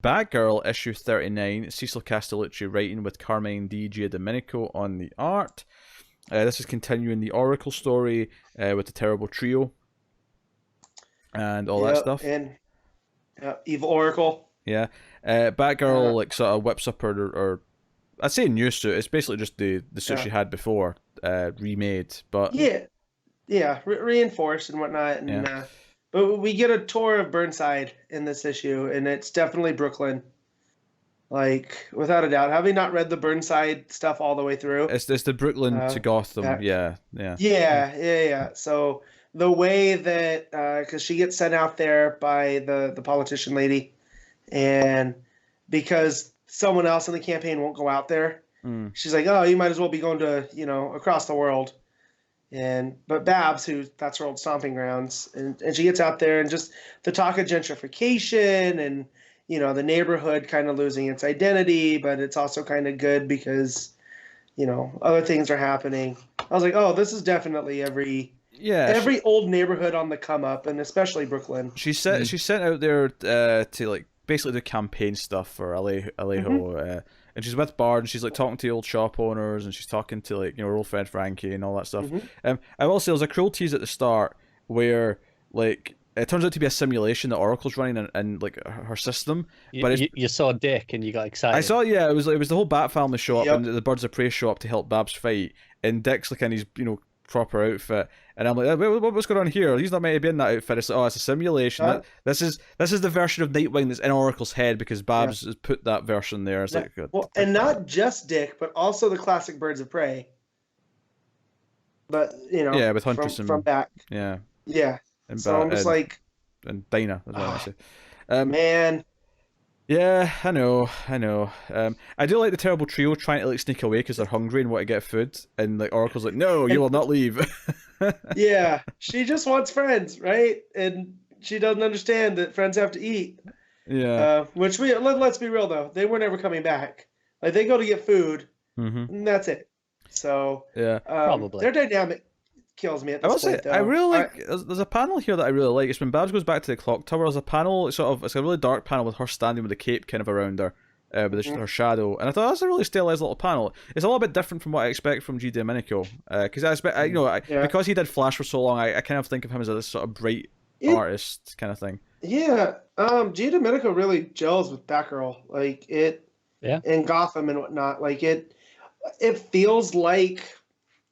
Batgirl issue 39. Cecil Castellucci writing with Carmine Di Giandomenico on the art. This is continuing the Oracle story with the terrible trio and all that Yeah, stuff. and Evil Oracle. Yeah. Batgirl like sort of whips up or I'd say new suit. It's basically just the suit she had before, remade. But reinforced and whatnot. And yeah. But we get a tour of Burnside in this issue, and it's definitely Brooklyn. Like, without a doubt. Having not read the Burnside stuff all the way through. It's the Brooklyn to Gotham. Yeah. So the way that, because she gets sent out there by the politician lady, and because someone else in the campaign won't go out there, she's like, oh, you might as well be going to, across the world. But Babs, that's her old stomping grounds, and she gets out there, and just the talk of gentrification and the neighborhood kind of losing its identity, but it's also kind of good because other things are happening. I was like, oh, this is definitely every old neighborhood on the come up, and especially Brooklyn. She sent out there to like basically do campaign stuff for Alejo. And she's with Bard, and she's like talking to old shop owners, and she's talking to like her old friend Frankie and all that stuff. I will say there's a cruel tease at the start where like it turns out to be a simulation that Oracle's running in like her system. But you saw Dick and you got excited. I saw, it was the whole Bat family show up, and the Birds of Prey show up to help Babs fight, and Dick's like in his proper outfit, and I'm like, what's going on here? He's not meant to be in that outfit. It's like, it's a simulation. This is the version of Nightwing that's in Oracle's head because Babs has put that version there. It's like, and not just Dick, but also the classic Birds of Prey. But with Huntress from back, and so I'm just like, and Dinah. That's what I say. Man. Yeah, I know. I do like the terrible trio trying to like sneak away because they're hungry and want to get food, and like Oracle's like, no, you will not leave. Yeah, she just wants friends, right? And she doesn't understand that friends have to eat. Yeah. Which let's be real though, they were never coming back. Like they go to get food, and that's it. So yeah, probably their dynamic kills me at this point. I really like. There's a panel here that I really like. It's when Babs goes back to the clock tower. There's a panel. It's a really dark panel with her standing with the cape kind of around her, with her shadow. And I thought that's a really stylized little panel. It's a little bit different from what I expect from G. Domenico, because I expect, because he did Flash for so long, I kind of think of him as this sort of bright artist kind of thing. Yeah, G. Domenico really gels with Batgirl, like it, and Gotham and whatnot. Like it feels like.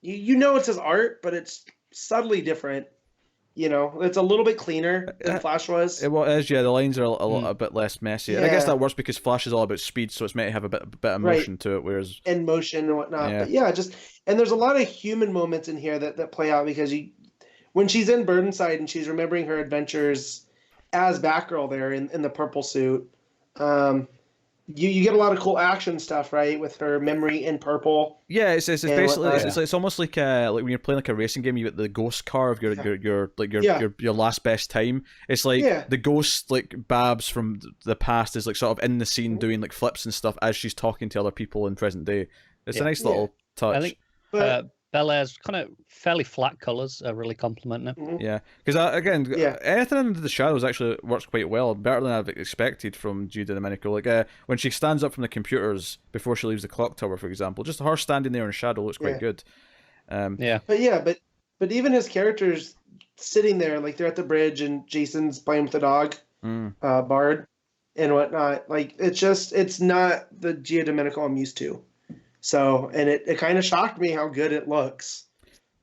It's his art, but it's subtly different. It's a little bit cleaner than Flash was. It is, yeah. The lines are a little bit less messy. Yeah. And I guess that works because Flash is all about speed, so it's meant to have a bit of motion to it, whereas... And motion and whatnot. Yeah. But and there's a lot of human moments in here that play out because when she's in Burnside and she's remembering her adventures as Batgirl there in the purple suit, you get a lot of cool action stuff, right, with her memory in purple. Yeah, it's basically it's almost like when you're playing like a racing game, you get the ghost car of your last best time. It's like the ghost like Babs from the past is like sort of in the scene doing like flips and stuff as she's talking to other people in present day. It's a nice little touch. I think Bel-Air's kind of fairly flat colours are really complimenting it. Yeah, because anything under the shadows actually works quite well, better than I've expected from G. Domenico. Like when she stands up from the computers before she leaves the clock tower, for example, just her standing there in shadow looks quite good. But even his characters sitting there, like they're at the bridge and Jason's playing with the dog, Bard, and whatnot. Like it's not the G. Domenico I'm used to. So, and it kind of shocked me how good it looks.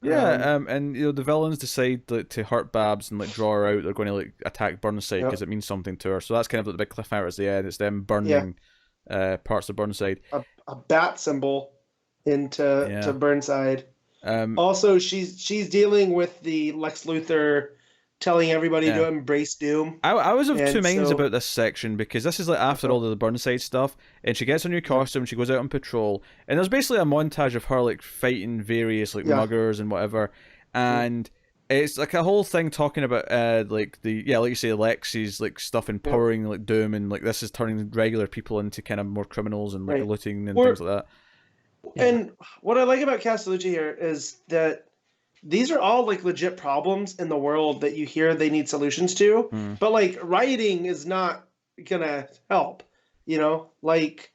Yeah, and the villains decide to hurt Babs and like draw her out. They're going to like attack Burnside because it means something to her. So that's kind of like the big cliffhanger at the end. It's them burning parts of Burnside. A bat symbol into Burnside. Also, she's dealing with the Lex Luthor telling everybody to embrace doom. I was of two minds about this section because this is like after all the Burnside stuff, and she gets a new costume, she goes out on patrol, and there's basically a montage of her like fighting various like muggers and whatever, and it's like a whole thing talking about like you say Lexi's like stuff empowering like doom, and like this is turning regular people into kind of more criminals and like looting and things like that. And what I like about Castellucci here is that these are all like legit problems in the world that you hear they need solutions to, but like writing is not gonna help. You know, like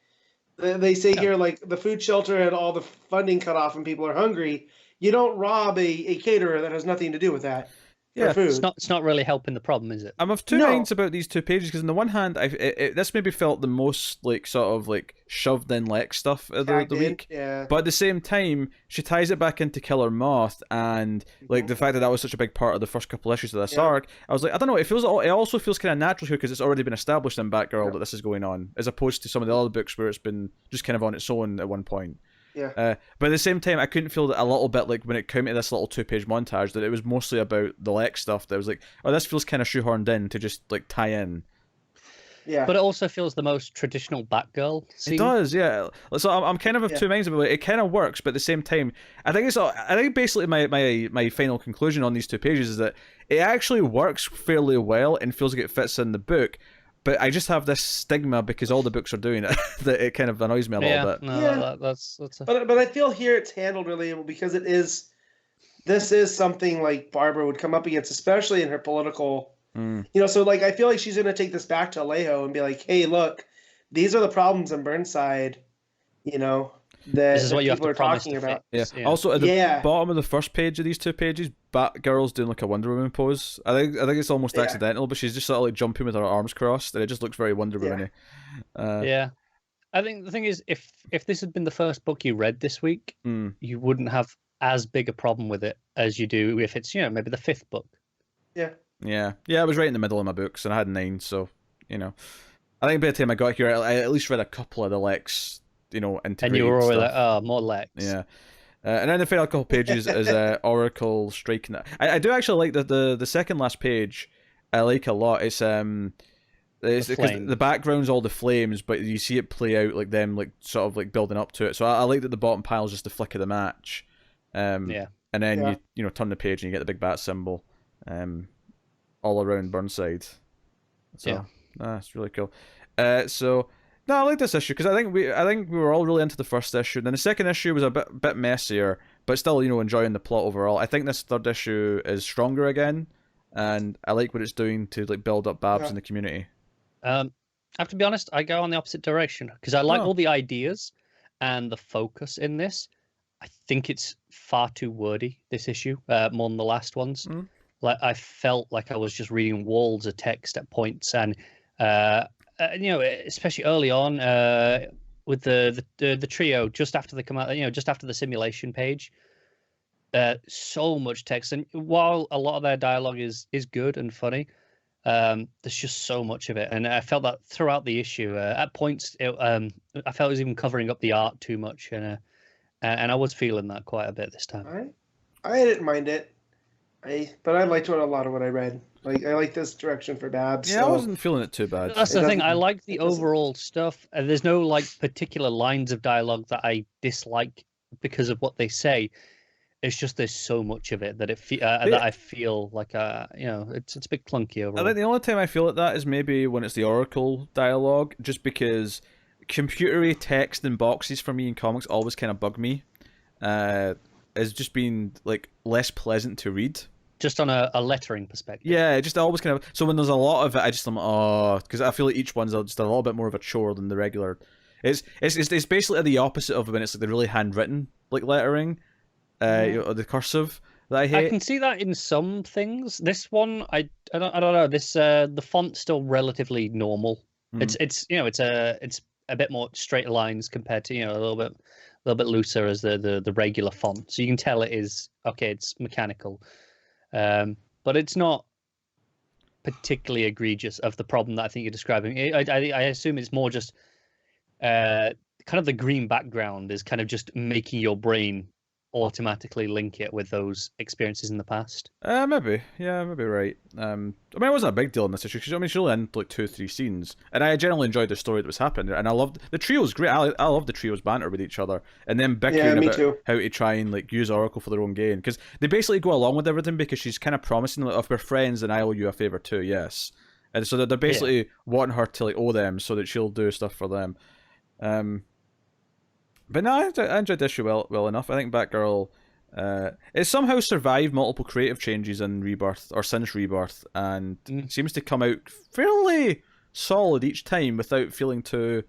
they say here, like the food shelter had all the funding cut off and people are hungry. You don't rob a caterer that has nothing to do with that for Yeah, food. It's not really helping the problem, is it? I'm of two No. minds about these 2 pages because on the one hand, this maybe felt the most like sort of like shoved in Lex stuff of the week, Yeah. but at the same time, she ties it back into Killer Moth and like the fact that that was such a big part of the first couple issues of this arc. I was like, I don't know, it also feels kind of natural here because it's already been established in Batgirl that this is going on, as opposed to some of the other books where it's been just kind of on its own at one point. Yeah. But at the same time, I couldn't feel that a little bit like when it came to this little 2 page montage that it was mostly about the Lex stuff. That was like, oh, this feels kind of shoehorned in to just like tie in. Yeah. But it also feels the most traditional Batgirl scene. It does, yeah. So I'm kind of 2 minds about it. It kind of works, but at the same time, I think basically my final conclusion on these 2 pages is that it actually works fairly well and feels like it fits in the book. But I just have this stigma because all the books are doing it that it kind of annoys me a little bit. No, that's a... But I feel here it's handled really well because this is something like Barbara would come up against, especially in her political, you know. So like I feel like she's gonna take this back to Alejo and be like, hey, look, these are the problems in Burnside, you know. This is what you have to promise talking about. Yeah. Also, at the bottom of the first page of these 2 pages, Batgirl's doing like a Wonder Woman pose. I think it's almost accidental, but she's just sort of like jumping with her arms crossed, and it just looks very Wonder Woman-y. Yeah. I think the thing is, if this had been the first book you read this week, you wouldn't have as big a problem with it as you do if it's, you know, maybe the 5th book. Yeah. Yeah. I was right in the middle of my books, and I had 9, so you know, I think by the time I got here, I at least read a couple of the Lex, you know, integrated and you were already stuff. like, oh, more Lex. Yeah. And then the final couple pages is Oracle striking that. I do actually like the second last page. I like a lot. It's because the background's all the flames, but you see it play out like them like sort of like building up to it. So I like that the bottom pile is just the flick of the match. And then you know turn the page and you get the big bat symbol, all around Burnside. So that's really cool. So. No, I like this issue because I think we were all really into the first issue. Then the second issue was a bit messier, but still, you know, enjoying the plot overall. I think this third issue is stronger again, and I like what it's doing to like build up Babs in the community. I have to be honest, I go on the opposite direction because I like all the ideas and the focus in this. I think it's far too wordy, this issue, more than the last ones. Like I felt like I was just reading walls of text at points, and you know, especially early on with the trio just after the command, you know, just after the simulation page, so much text, and while a lot of their dialogue is good and funny, there's just so much of it, and I felt that throughout the issue. At points, I felt it was even covering up the art too much, and I was feeling that quite a bit this time. I didn't mind it, but I liked a lot of what I read. Like I like this direction for Babs. Yeah, so I wasn't feeling it too bad. That's the thing. I like the overall stuff, and there's no like particular lines of dialogue that I dislike because of what they say. It's just there's so much of it that that I feel like you know, it's a bit clunky overall. I think the only time I feel like that is maybe when it's the Oracle dialogue, just because computery text and boxes for me in comics always kind of bug me. As just being like less pleasant to read. Just on a lettering perspective. Yeah, it just always kind of. So when there's a lot of it, I just am because I feel like each one's just a little bit more of a chore than the regular. It's basically the opposite of when it's like the really handwritten like lettering, you know, the cursive that I hate. I can see that in some things. This one, I don't know. This the font's still relatively normal. It's you know it's a bit more straight lines compared to, you know, a little bit looser as the regular font. So you can tell it is okay. It's mechanical. But it's not particularly egregious of the problem that I think you're describing. I assume it's more just kind of the green background is kind of just making your brain automatically link it with those experiences in the past. Maybe right. I mean, it wasn't a big deal in this issue because I mean, she only had like 2-3 scenes, and I generally enjoyed the story that was happening, and I loved the trio's great. I love the trio's banter with each other, and then bickering about how to try and like use Oracle for their own gain, because they basically go along with everything because she's kind of promising like, if we're friends, then I owe you a favor too. Yes, and so they're basically wanting her to like owe them so that she'll do stuff for them. But no, I enjoyed this issue well enough. I think Batgirl it somehow survived multiple creative changes in Rebirth or since Rebirth, and seems to come out fairly solid each time without feeling too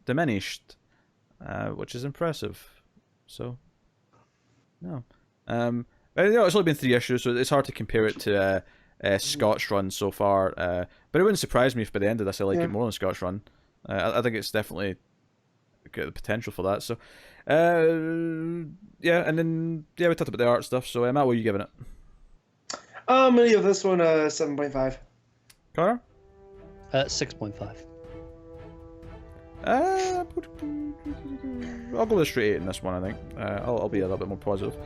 diminished, which is impressive. So, no. It's only been 3 issues, so it's hard to compare it to Scott's run so far. But it wouldn't surprise me if by the end of this I like it more than Scott's run. I think it's definitely got the potential for that. So, yeah, and then we talked about the art stuff. So, Matt, what are you giving it? I'm gonna give this one a 7.5. Connor? 6.5. I'll go with a straight 8 in this one. I think I'll be a little bit more positive.